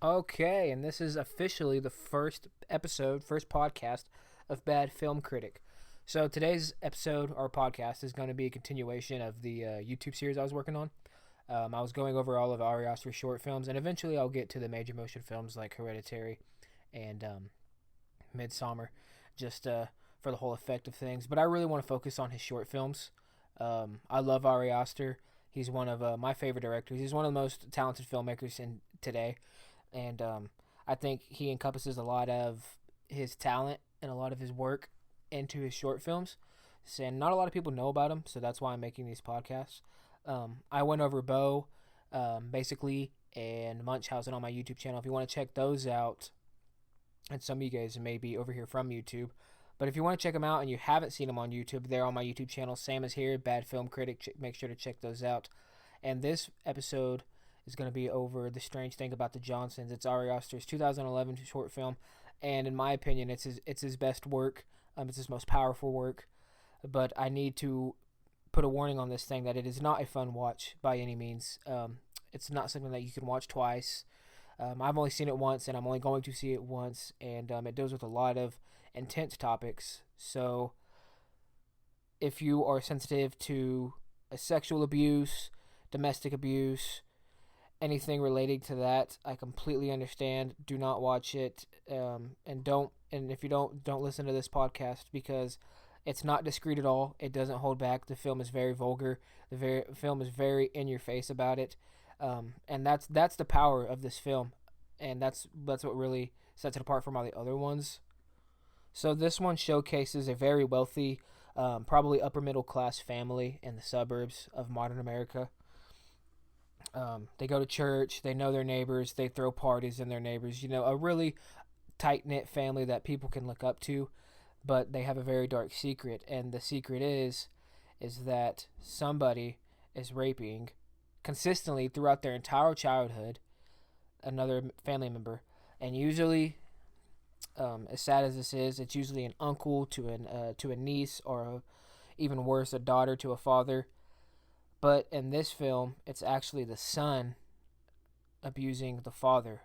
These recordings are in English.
Okay, and this is officially the first episode, first podcast of Bad Film Critic. So today's episode or podcast is going to be a continuation of the YouTube series I was working on. I was going over all of Ari Aster's short films, and eventually I'll get to the major motion films like Hereditary and Midsummer, just for the whole effect of things. But I really want to focus on his short films. I love Ari Aster. He's one of my favorite directors. He's one of the most talented filmmakers in today, and I think he encompasses a lot of his talent and a lot of his work into his short films. And not a lot of people know about him, so that's why I'm making these podcasts. I went over Bo, basically, and Munchausen on my YouTube channel. If you want to check those out, and some of you guys may be over here from YouTube, but if you want to check them out and you haven't seen them on YouTube, they're on my YouTube channel, same as here, Bad Film Critic. Make sure to check those out. And this episode is going to be over The Strange Thing About the Johnsons. It's Ari Aster's 2011 short film, and in my opinion, it's his best work. It's his most powerful work. But I need to put a warning on this thing that it is not a fun watch by any means. It's not something that you can watch twice. I've only seen it once, and I'm only going to see it once, and it deals with a lot of intense topics. So if you are sensitive to sexual abuse, domestic abuse, anything relating to that, I completely understand. Do not watch it, and if you don't listen to this podcast, because it's not discreet at all. It doesn't hold back. The film is very vulgar. Film is very in your face about it, and that's the power of this film, and that's what really sets it apart from all the other ones. So this one showcases a very wealthy, probably upper middle class family in the suburbs of modern America. They go to church. They know their neighbors. They throw parties in their neighbors. A really tight knit family that people can look up to, but they have a very dark secret, and the secret is that somebody is raping consistently throughout their entire childhood another family member, and usually, as sad as this is, it's usually an uncle to a niece, or even worse, a daughter to a father. But in this film, it's actually the son abusing the father.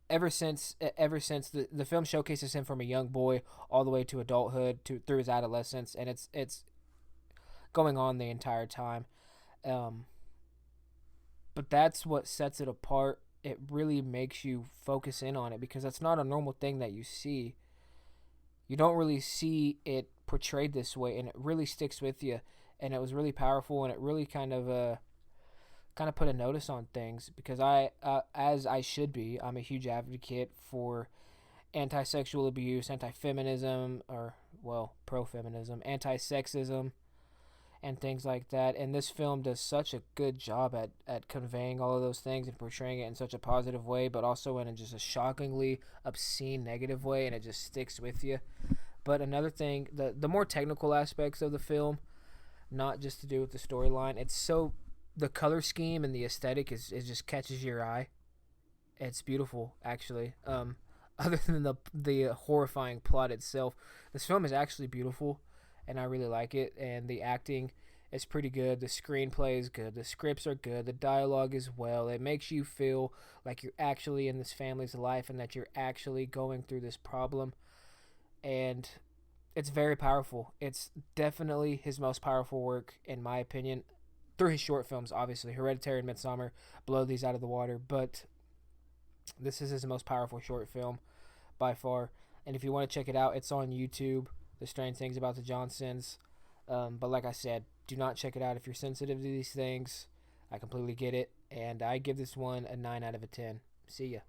Ever since the film showcases him from a young boy all the way to adulthood, to through his adolescence, and it's going on the entire time. Um, but that's what sets it apart. It really makes you focus in on it, because that's not a normal thing that you see. You don't really see it portrayed this way, and it really sticks with you. And it was really powerful, and it really kind of put a notice on things, because as I should be, I'm a huge advocate for anti-sexual abuse, anti-feminism, or well, pro-feminism, anti-sexism, and things like that. And this film does such a good job at conveying all of those things and portraying it in such a positive way, but also in just a shockingly obscene negative way, and it just sticks with you. But another thing, the more technical aspects of the film, not just to do with the storyline, the color scheme and the aesthetic is just catches your eye. It's beautiful, actually. Other than the horrifying plot itself, this film is actually beautiful, and I really like it. And the acting is pretty good. The screenplay is good. The scripts are good. The dialogue is well. It makes you feel like you're actually in this family's life, and that you're actually going through this problem. And it's very powerful. It's definitely his most powerful work, in my opinion, through his short films. Obviously, Hereditary and Midsummer blow these out of the water, but this is his most powerful short film by far. And if you want to check it out, it's on YouTube, The Strange Things About the Johnsons. But like I said, do not check it out if you're sensitive to these things. I completely get it, and I give this one a 9 out of a 10. See ya.